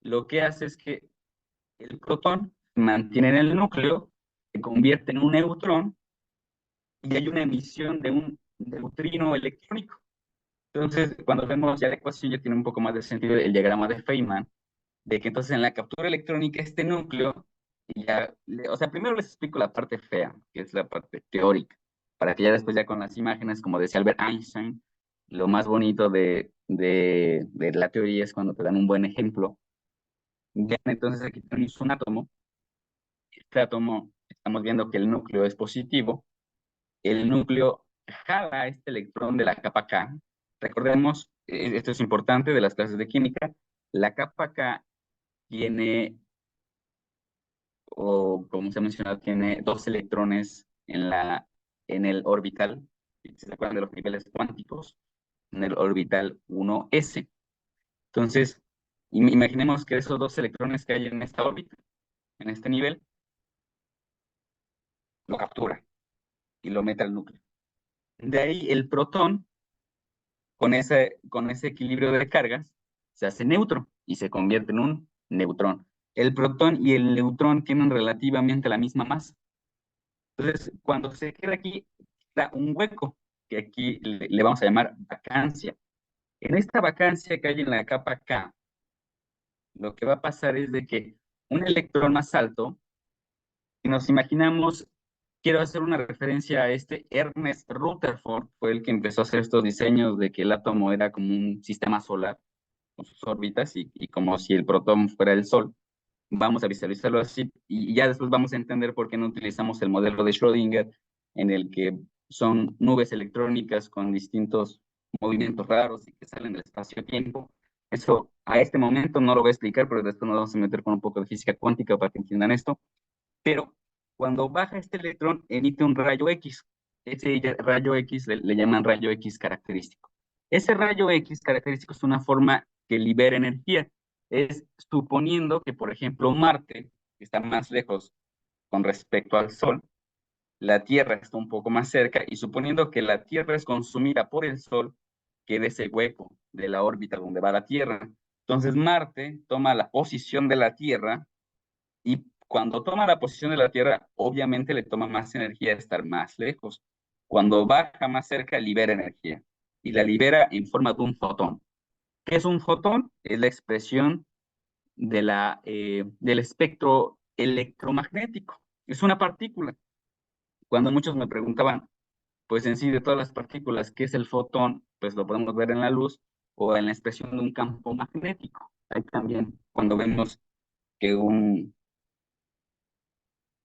Lo que hace es que el protón se mantiene en el núcleo, se convierte en un neutrón y hay una emisión de un neutrino electrónico. Entonces, cuando vemos ya la ecuación, ya tiene un poco más de sentido el diagrama de Feynman, de que entonces en la captura electrónica este núcleo, o sea, primero les explico la parte fea, que es la parte teórica, para que ya después ya con las imágenes, como decía Albert Einstein, lo más bonito de la teoría es cuando te dan un buen ejemplo. Ya, entonces aquí tenemos un átomo. Este átomo, estamos viendo que el núcleo es positivo. El núcleo jala este electrón de la capa K. Recordemos, esto es importante de las clases de química, la capa K tiene, o como se ha mencionado, tiene dos electrones en el orbital, si se acuerdan de los niveles cuánticos, en el orbital 1s. Entonces, imaginemos que esos dos electrones que hay en esta órbita, en este nivel, lo captura y lo mete al núcleo. De ahí el protón, con ese equilibrio de cargas, se hace neutro y se convierte en un neutrón. El protón y el neutrón tienen relativamente la misma masa. Entonces, cuando se queda aquí, da un hueco, que aquí le vamos a llamar vacancia. En esta vacancia que hay en la capa K, lo que va a pasar es de que un electrón más alto, si nos imaginamos, quiero hacer una referencia a Ernest Rutherford, fue el que empezó a hacer estos diseños de que el átomo era como un sistema solar con sus órbitas y como si el protón fuera el Sol. Vamos a visualizarlo así y ya después vamos a entender por qué no utilizamos el modelo de Schrödinger, en el que son nubes electrónicas con distintos movimientos raros y que salen del espacio-tiempo. Eso a este momento no lo voy a explicar, pero después nos vamos a meter con un poco de física cuántica para que entiendan esto. Pero cuando baja este electrón, emite un rayo X. Ese rayo X le llaman rayo X característico. Ese rayo X característico es una forma que libera energía. Es suponiendo que, por ejemplo, Marte, que está más lejos con respecto al Sol, la Tierra está un poco más cerca, y suponiendo que la Tierra es consumida por el Sol, queda ese hueco de la órbita donde va la Tierra. Entonces Marte toma la posición de la Tierra, y cuando toma la posición de la Tierra, obviamente le toma más energía estar más lejos. Cuando baja más cerca, libera energía, y la libera en forma de un fotón. ¿Qué es un fotón? Es la expresión del espectro electromagnético. Es una partícula. Cuando muchos me preguntaban, pues en sí, de todas las partículas, ¿qué es el fotón? Pues lo podemos ver en la luz o en la expresión de un campo magnético. Ahí también, cuando vemos que un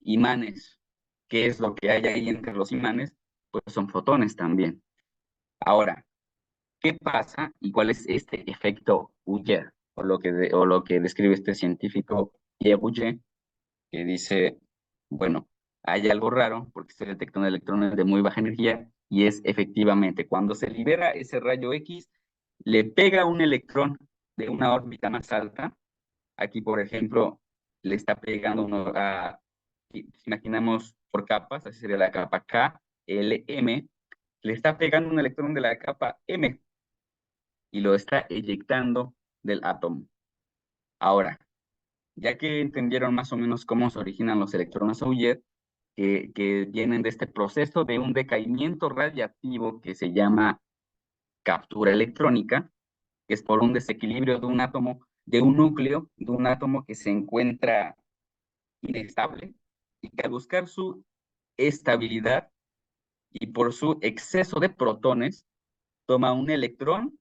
imanes, ¿qué es lo que hay ahí entre los imanes? Pues son fotones también. Ahora, ¿qué pasa y cuál es este efecto Uller? O lo que describe este científico Pierre Bourdieu, que dice, bueno, hay algo raro porque se detectan electrones de muy baja energía y es efectivamente cuando se libera ese rayo X, le pega un electrón de una órbita más alta. Aquí, por ejemplo, le está pegando si imaginamos por capas, así sería la capa K, L, M, le está pegando un electrón de la capa M y lo está eyectando del átomo. Ahora, ya que entendieron más o menos cómo se originan los electrones Auger, que vienen de este proceso de un decaimiento radiactivo que se llama captura electrónica, que es por un desequilibrio de un átomo, de un núcleo, de un átomo que se encuentra inestable y que al buscar su estabilidad y por su exceso de protones, toma un electrón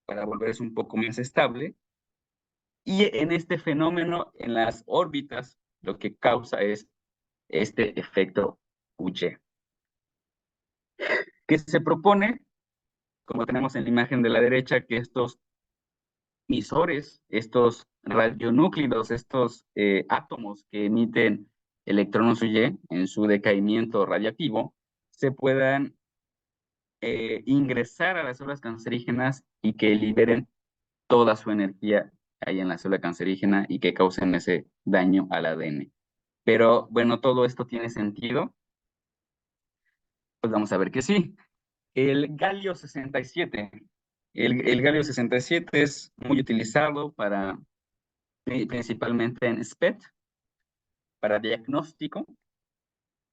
para volverse un poco más estable. Y en este fenómeno, en las órbitas, lo que causa es este efecto Uche, que se propone, como tenemos en la imagen de la derecha, que estos emisores, estos radionúclidos, estos átomos que emiten electrones Uche en su decaimiento radiactivo, se puedan ingresar a las células cancerígenas y que liberen toda su energía ahí en la célula cancerígena y que causen ese daño al ADN. Pero bueno, todo esto tiene sentido. Pues vamos a ver que sí. El galio 67. El galio 67 es muy utilizado principalmente en SPECT, para diagnóstico.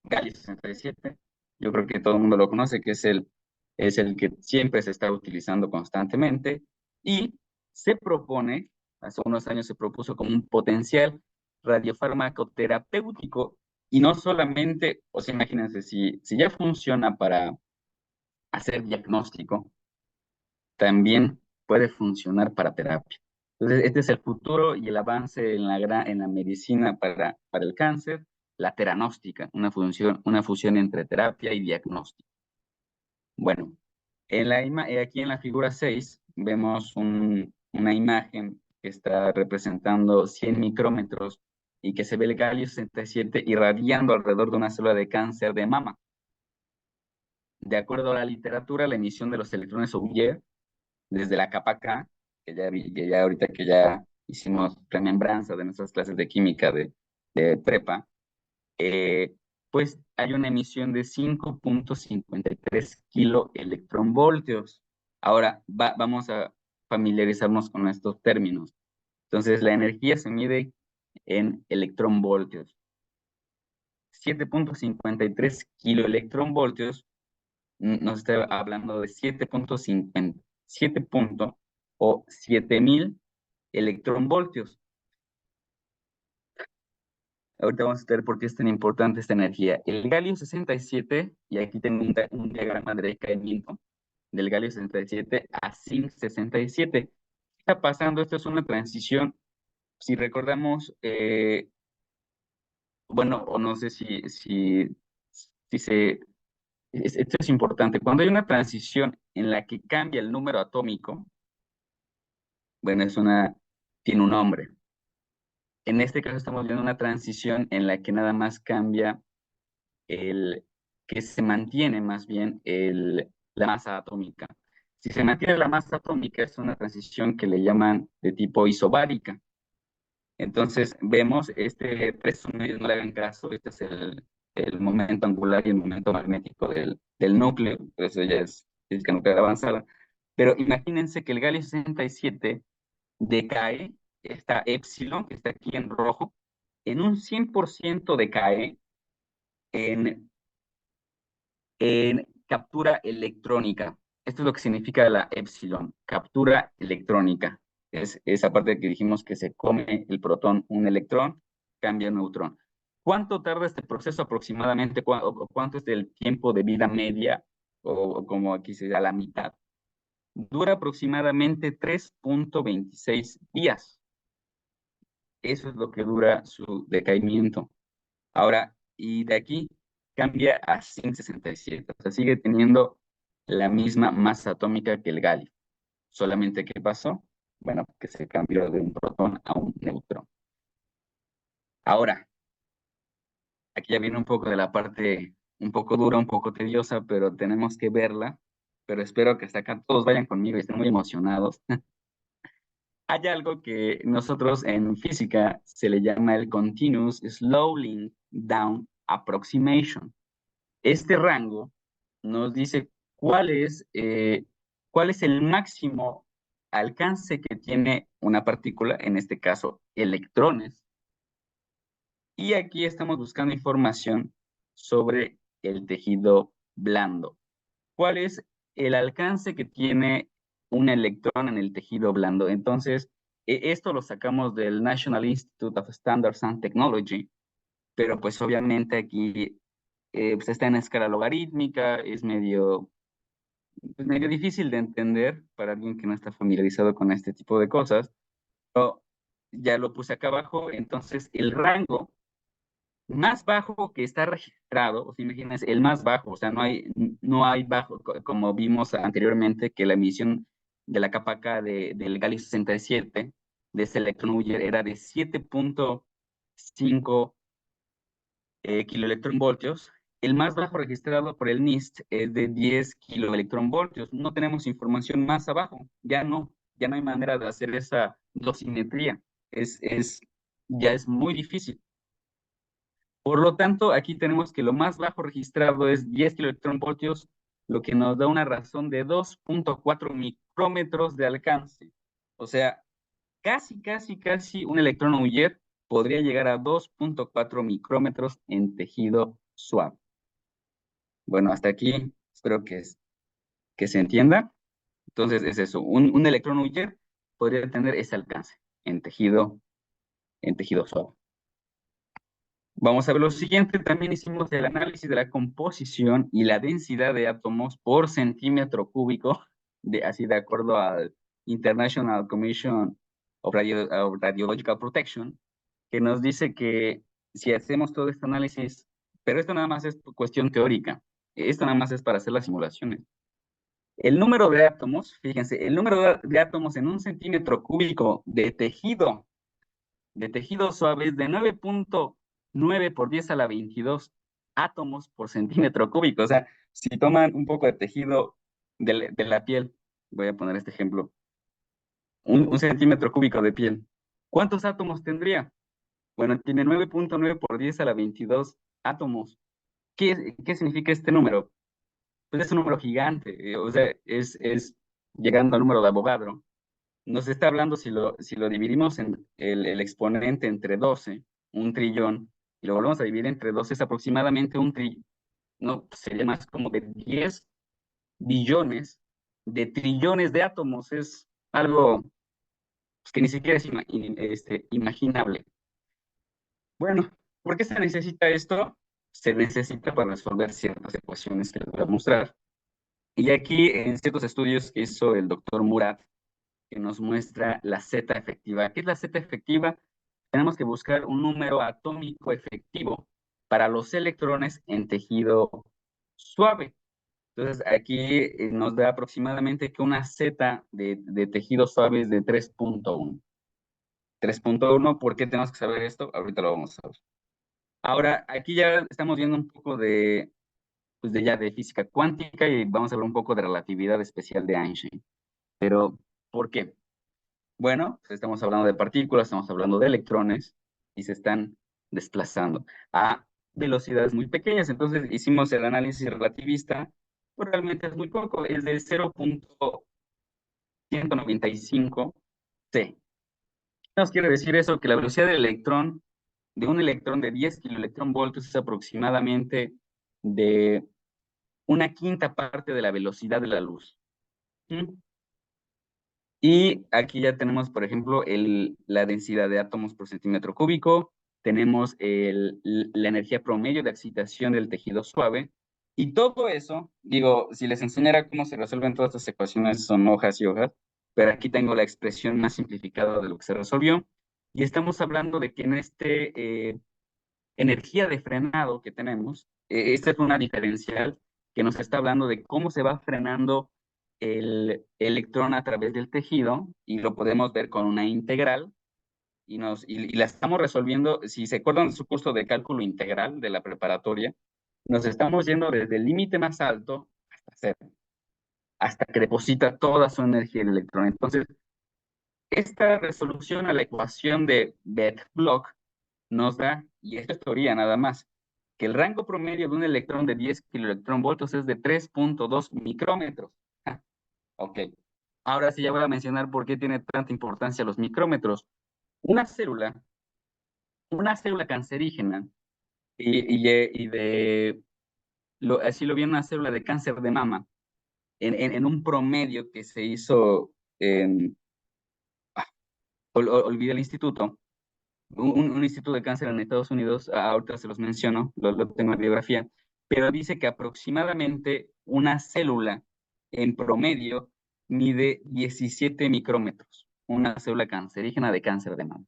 Galio 67, yo creo que todo el mundo lo conoce, que es el que siempre se está utilizando constantemente y se propone, hace unos años se propuso como un potencial radiofarmacoterapéutico y no solamente, o sea, imagínense, si ya funciona para hacer diagnóstico, también puede funcionar para terapia. Entonces, este es el futuro y el avance en la medicina para el cáncer, la teranóstica, una fusión entre terapia y diagnóstico. Bueno, aquí en la figura 6 vemos una imagen que está representando 100 micrómetros y que se ve el galio 67 irradiando alrededor de una célula de cáncer de mama. De acuerdo a la literatura, la emisión de los electrones Auger desde la capa K, que ya ahorita que ya hicimos remembranza de nuestras clases de química de prepa, pues hay una emisión de 5.53 kiloelectronvoltios. Ahora vamos a familiarizarnos con estos términos. Entonces, la energía se mide en electronvoltios. 7.53 kiloelectronvoltios nos está hablando de 7 o 7000 electronvoltios. Ahorita vamos a ver por qué es tan importante esta energía. El galio 67, y aquí tengo un diagrama de decaimiento del galio 67 a zinc 67. ¿Qué está pasando? Esto es una transición, si recordamos, bueno, o no sé esto es importante. Cuando hay una transición en la que cambia el número atómico, bueno, tiene un nombre. En este caso estamos viendo una transición en la que nada más cambia que se mantiene más bien la masa atómica. Si se mantiene la masa atómica, es una transición que le llaman de tipo isobárica. Entonces, vemos no le hagan caso, este es el momento angular y el momento magnético del núcleo, por eso ya es física nuclear avanzada. Pero imagínense que el galio 67 decae, esta epsilon, que está aquí en rojo, en un 100% decae en captura electrónica. Esto es lo que significa la epsilon, captura electrónica. Es esa parte que dijimos que se come el protón un electrón, cambia un neutrón. ¿Cuánto tarda este proceso aproximadamente? ¿Cuánto es el tiempo de vida media? O como aquí se da la mitad. Dura aproximadamente 3.26 días. Eso es lo que dura su decaimiento. Ahora, y de aquí cambia a 167. O sea, sigue teniendo la misma masa atómica que el galio. Solamente, ¿qué pasó? Bueno, que se cambió de un protón a un neutrón. Ahora, aquí ya viene un poco de la parte un poco dura, un poco tediosa, pero tenemos que verla. Pero espero que hasta acá todos vayan conmigo y estén muy emocionados. Hay algo que nosotros en física se le llama el Continuous Slowing Down Approximation. Este rango nos dice cuál es el máximo alcance que tiene una partícula, en este caso electrones. Y aquí estamos buscando información sobre el tejido blando. ¿Cuál es el alcance que tiene un electrón en el tejido blando? Entonces, esto lo sacamos del National Institute of Standards and Technology, pero pues obviamente aquí pues está en escala logarítmica, es pues medio difícil de entender para alguien que no está familiarizado con este tipo de cosas. Pero ya lo puse acá abajo, entonces el rango más bajo que está registrado, o sea, imagínense, el más bajo, o sea, no hay bajo, como vimos anteriormente, que la emisión de la capa K del galio 67, de ese electrón Uller, era de 7.5 kiloelectronvoltios. El más bajo registrado por el NIST es de 10 kiloelectronvoltios. No tenemos información más abajo, ya no hay manera de hacer esa dosimetría, ya es muy difícil. Por lo tanto, aquí tenemos que lo más bajo registrado es 10 kiloelectronvoltios, lo que nos da una razón de 2.4 micrómetros de alcance. O sea, casi un electrón Uller podría llegar a 2.4 micrómetros en tejido suave. Bueno, hasta aquí espero que se entienda. Entonces es eso, un electrón Uller podría tener ese alcance en tejido suave. Vamos a ver lo siguiente. También hicimos el análisis de la composición y la densidad de átomos por centímetro cúbico, así de acuerdo al International Commission of Radiological Protection, que nos dice que si hacemos todo este análisis, pero esto nada más es cuestión teórica, esto nada más es para hacer las simulaciones. El número de átomos, fíjense, el número de átomos en un centímetro cúbico de tejido suave es de 9.9 por 10 a la 22 átomos por centímetro cúbico. O sea, si toman un poco de tejido de la piel, voy a poner este ejemplo, un centímetro cúbico de piel, ¿cuántos átomos tendría? Bueno, tiene 9.9 por 10 a la 22 átomos. ¿Qué significa este número? Pues es un número gigante, o sea, es llegando al número de Avogadro. Nos está hablando, si lo dividimos en el exponente entre 12, un trillón, y lo volvemos a dividir entre 12, es aproximadamente un trillón, no, sería más como de 10 billones de trillones de átomos. Es algo pues, que ni siquiera es imaginable. Bueno, ¿por qué se necesita esto? Se necesita para resolver ciertas ecuaciones que les voy a mostrar. Y aquí, en ciertos estudios que hizo el doctor Murat, que nos muestra la Z efectiva. ¿Qué es la Z efectiva? Tenemos que buscar un número atómico efectivo para los electrones en tejido suave. Entonces, aquí nos da aproximadamente que una Z de tejido suave es de 3.1. 3.1, ¿por qué tenemos que saber esto? Ahorita lo vamos a ver. Ahora, aquí ya estamos viendo un poco de física cuántica y vamos a hablar un poco de relatividad especial de Einstein. Pero, ¿por qué? Bueno, pues estamos hablando de partículas, estamos hablando de electrones y se están desplazando a velocidades muy pequeñas. Entonces hicimos el análisis relativista, pues realmente es muy poco, es de 0.195 C. ¿Qué nos quiere decir eso? Que la velocidad del electrón, de un electrón de 10 kiloelectronvoltios, es aproximadamente de una quinta parte de la velocidad de la luz. Y aquí ya tenemos, por ejemplo, la densidad de átomos por centímetro cúbico, tenemos la energía promedio de excitación del tejido suave, y todo eso, digo, si les enseñara cómo se resuelven todas estas ecuaciones, son hojas y hojas, pero aquí tengo la expresión más simplificada de lo que se resolvió, y estamos hablando de que en energía de frenado que tenemos, esta es una diferencial que nos está hablando de cómo se va frenando el electrón a través del tejido, y lo podemos ver con una integral, y la estamos resolviendo. Si se acuerdan de su curso de cálculo integral de la preparatoria, nos estamos yendo desde el límite más alto hasta cero, hasta que deposita toda su energía el electrón. Entonces, esta resolución a la ecuación de Bethe-Bloch nos da, y esto es teoría nada más, que el rango promedio de un electrón de 10 kiloelectronvoltios es de 3.2 micrómetros. Ok. Ahora sí ya voy a mencionar por qué tiene tanta importancia los micrómetros. Una célula cancerígena, así lo viene una célula de cáncer de mama, en un promedio que se hizo olvidé el instituto, un instituto de cáncer en Estados Unidos, ahorita se los menciono, lo tengo en la biografía, pero dice que aproximadamente una célula en promedio mide 17 micrómetros, una célula cancerígena de cáncer de mama,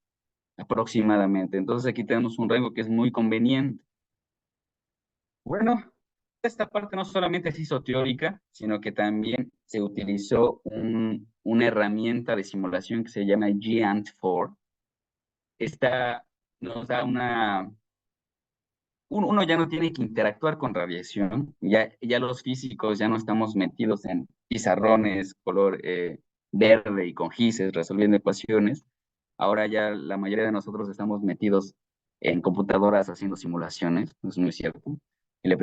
aproximadamente. Entonces aquí tenemos un rango que es muy conveniente. Bueno, esta parte no solamente se hizo teórica, sino que también se utilizó una herramienta de simulación que se llama GANT4. Esta nos da uno ya no tiene que interactuar con radiación, ya los físicos ya no estamos metidos en pizarrones color verde y con gises resolviendo ecuaciones. Ahora ya la mayoría de nosotros estamos metidos en computadoras haciendo simulaciones, no es muy cierto. Y le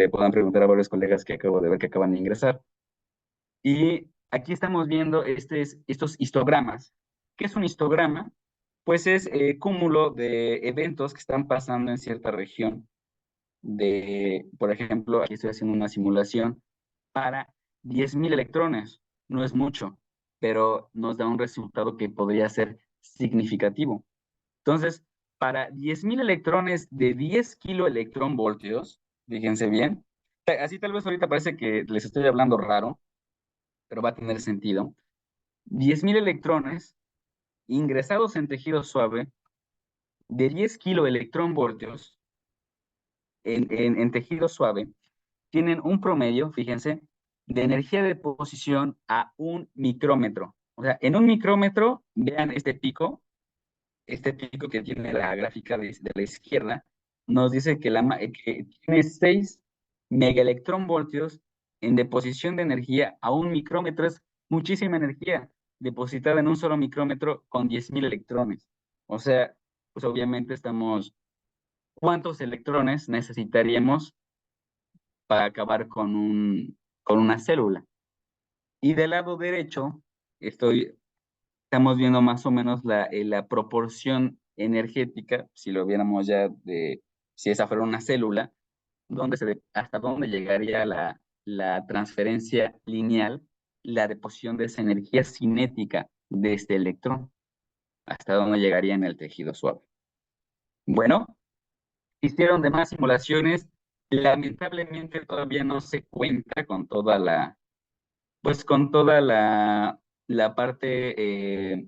puedan preguntar a varios colegas que acabo de ver que acaban de ingresar. Y aquí estamos viendo estos histogramas. ¿Qué es un histograma? Pues es cúmulo de eventos que están pasando en cierta región por ejemplo, aquí estoy haciendo una simulación para 10.000 electrones. No es mucho, pero nos da un resultado que podría ser significativo. Entonces, para 10.000 electrones de 10 kiloelectronvoltios, fíjense bien, así tal vez ahorita parece que les estoy hablando raro, pero va a tener sentido. 10.000 electrones ingresados en tejido suave de 10 kiloelectronvoltios en tejido suave tienen un promedio, fíjense, de energía de posición a 1 micrómetro. O sea, en 1 micrómetro, vean este pico que tiene la gráfica de la izquierda, nos dice que tiene 6 megaelectronvoltios en deposición de energía a 1 micrómetro. Es muchísima energía depositada en un solo micrómetro con 10.000 electrones. O sea, pues obviamente ¿cuántos electrones necesitaríamos para acabar con una célula? Y del lado derecho estamos viendo más o menos la proporción energética, si lo viéramos ya si esa fuera una célula, hasta dónde llegaría la transferencia lineal, la deposición de esa energía cinética de este electrón, hasta dónde llegaría en el tejido suave. Bueno, hicieron demás simulaciones. Lamentablemente todavía no se cuenta con toda la parte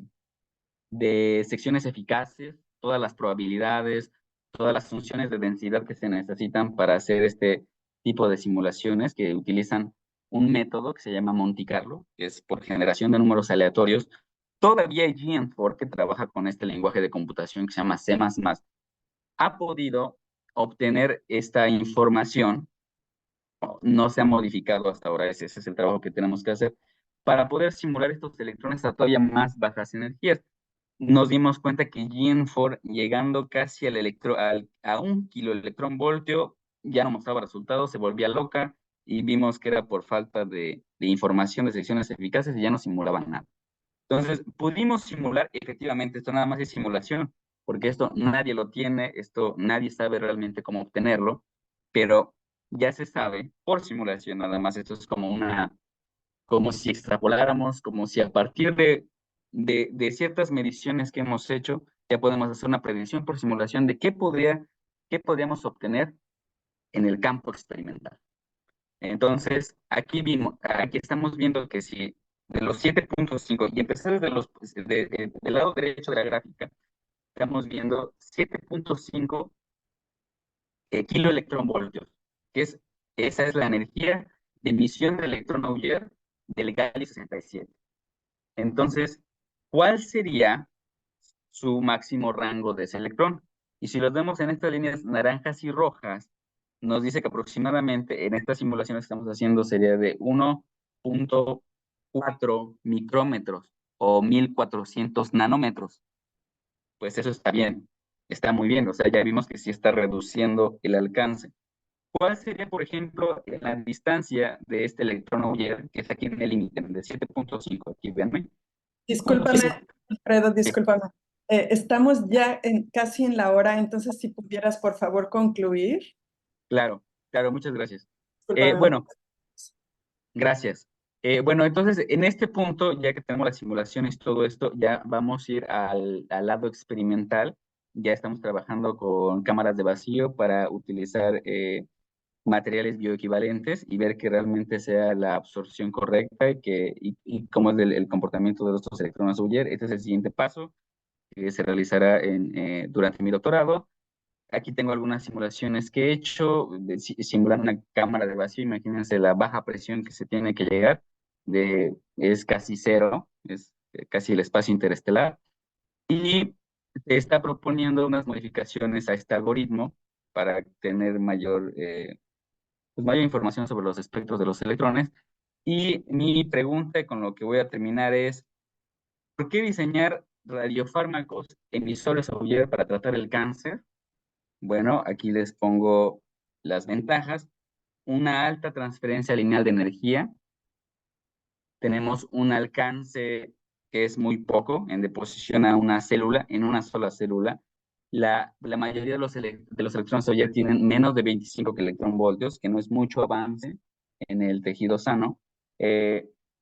de secciones eficaces, todas las probabilidades, todas las funciones de densidad que se necesitan para hacer este tipo de simulaciones, que utilizan un método que se llama Monte Carlo, que es por generación de números aleatorios. Todavía GAN4, que trabaja con este lenguaje de computación que se llama C++, ha podido obtener esta información. No se ha modificado hasta ahora, ese es el trabajo que tenemos que hacer para poder simular estos electrones a todavía más bajas energías. Nos dimos cuenta que GAN4, llegando casi a 1 kiloelectronvoltio, ya no mostraba resultados, se volvía loca, y vimos que era por falta de información de secciones eficaces y ya no simulaban nada. Entonces, pudimos simular, efectivamente, esto nada más es simulación, porque esto nadie lo tiene, esto nadie sabe realmente cómo obtenerlo, pero ya se sabe por simulación nada más. Esto es como como si extrapoláramos, como si a partir de ciertas mediciones que hemos hecho, ya podemos hacer una predicción por simulación de qué podríamos obtener en el campo experimental. Entonces, aquí estamos viendo que si de los 7.5, y empezar desde del lado derecho de la gráfica, estamos viendo 7.5 kiloelectronvoltios, esa es la energía de emisión del electrón Auger del galio 67. Entonces, ¿cuál sería su máximo rango de ese electrón? Y si los vemos en estas líneas naranjas y rojas, nos dice que aproximadamente en estas simulaciones que estamos haciendo sería de 1.4 micrómetros o 1400 nanómetros. Pues eso está bien, está muy bien, o sea, ya vimos que sí está reduciendo el alcance. ¿Cuál sería, por ejemplo, la distancia de este electrón Auger, que es aquí en el límite, de 7.5? Aquí, véanme. Discúlpame, Alfredo, discúlpame. Estamos ya casi en la hora, entonces si pudieras, por favor, concluir. Claro, claro, muchas gracias. Discúlpame. Bueno, gracias. Bueno, entonces, en este punto, ya que tenemos las simulaciones y todo esto, ya vamos a ir al lado experimental. Ya estamos trabajando con cámaras de vacío para utilizar materiales bioequivalentes y ver que realmente sea la absorción correcta y cómo es el comportamiento de estos electrones Auger. Este es el siguiente paso que se realizará durante mi doctorado. Aquí tengo algunas simulaciones que he hecho, simular una cámara de vacío. Imagínense la baja presión que se tiene que llegar, es casi cero, es casi el espacio interestelar. Y se está proponiendo unas modificaciones a este algoritmo para tener pues mayor información sobre los espectros de los electrones. Y mi pregunta, con lo que voy a terminar, es: ¿por qué diseñar radiofármacos emisores Auger para tratar el cáncer? Bueno, aquí les pongo las ventajas. Una alta transferencia lineal de energía. Tenemos un alcance que es muy poco en deposición a una célula, en una sola célula. La mayoría de los electrones Auger tienen menos de 25 electronvoltios, que no es mucho avance en el tejido sano.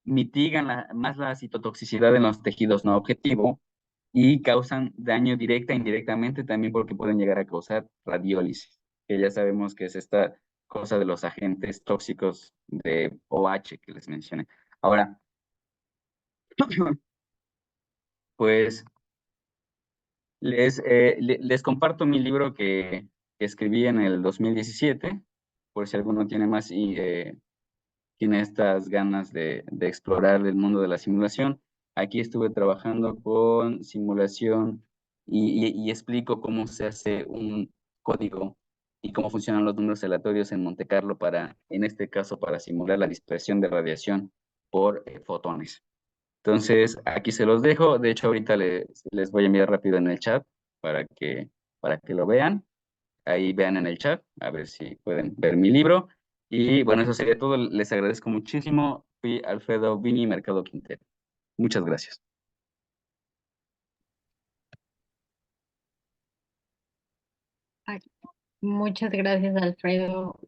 Mitigan más la citotoxicidad en los tejidos no objetivo y causan daño directa e indirectamente también porque pueden llegar a causar radiólisis, que ya sabemos que es esta cosa de los agentes tóxicos de OH que les mencioné. Ahora, pues les comparto mi libro que escribí en el 2017, por si alguno tiene más y tiene estas ganas de explorar el mundo de la simulación. Aquí estuve trabajando con simulación y explico cómo se hace un código y cómo funcionan los números aleatorios en Monte Carlo en este caso, para simular la dispersión de radiación por fotones. Entonces, aquí se los dejo. De hecho, ahorita les voy a enviar rápido en el chat para que lo vean. Ahí vean en el chat, a ver si pueden ver mi libro. Y bueno, eso sería todo. Les agradezco muchísimo. Fui Alfredo Vini Mercado Quintero. Muchas gracias. Ay, muchas gracias, Alfredo.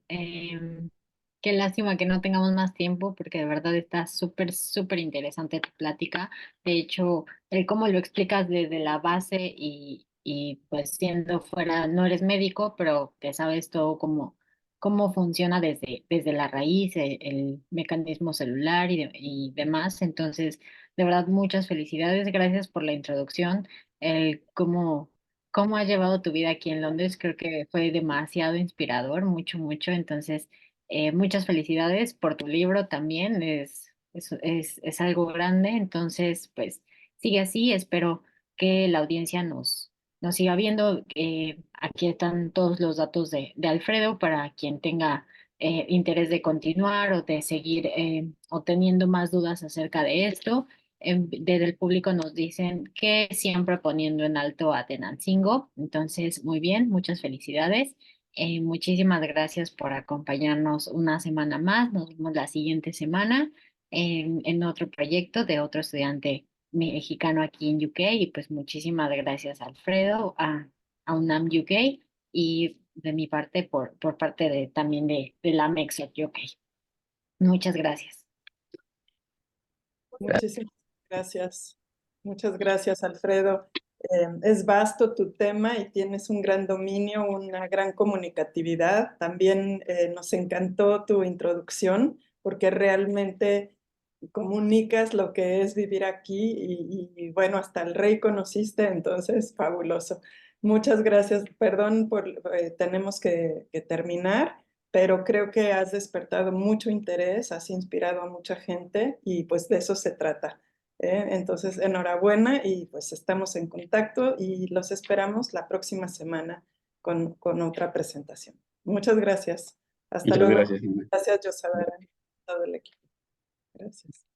Qué lástima que no tengamos más tiempo porque de verdad está súper, súper interesante tu plática. De hecho, el cómo lo explicas desde la base y pues siendo fuera, no eres médico, pero que sabes todo cómo funciona desde la raíz, el mecanismo celular y demás. Entonces, de verdad, muchas felicidades. Gracias por la introducción. El cómo has llevado tu vida aquí en Londres, creo que fue demasiado inspirador, mucho, mucho. Entonces, muchas felicidades por tu libro también, es algo grande, entonces pues sigue así, espero que la audiencia nos siga viendo. Aquí están todos los datos de Alfredo para quien tenga interés de continuar o de seguir o teniendo más dudas acerca de esto. Desde el público nos dicen que siempre poniendo en alto a Tenancingo, entonces muy bien, muchas felicidades. Muchísimas gracias por acompañarnos una semana más. Nos vemos la siguiente semana en otro proyecto de otro estudiante mexicano aquí en UK. Y pues muchísimas gracias, Alfredo, a UNAM UK y de mi parte por parte también de la MEXOT UK. Muchas gracias. Muchísimas gracias. Muchas gracias, Alfredo. Es vasto tu tema y tienes un gran dominio, una gran comunicatividad. También nos encantó tu introducción porque realmente comunicas lo que es vivir aquí y bueno, hasta el rey conociste, entonces fabuloso. Muchas gracias. Perdón tenemos que terminar, pero creo que has despertado mucho interés, has inspirado a mucha gente y pues de eso se trata. Entonces, enhorabuena y pues estamos en contacto y los esperamos la próxima semana con otra presentación. Muchas gracias. Hasta Muchas luego. gracias. Gracias, Yosabara, todo el equipo. Gracias.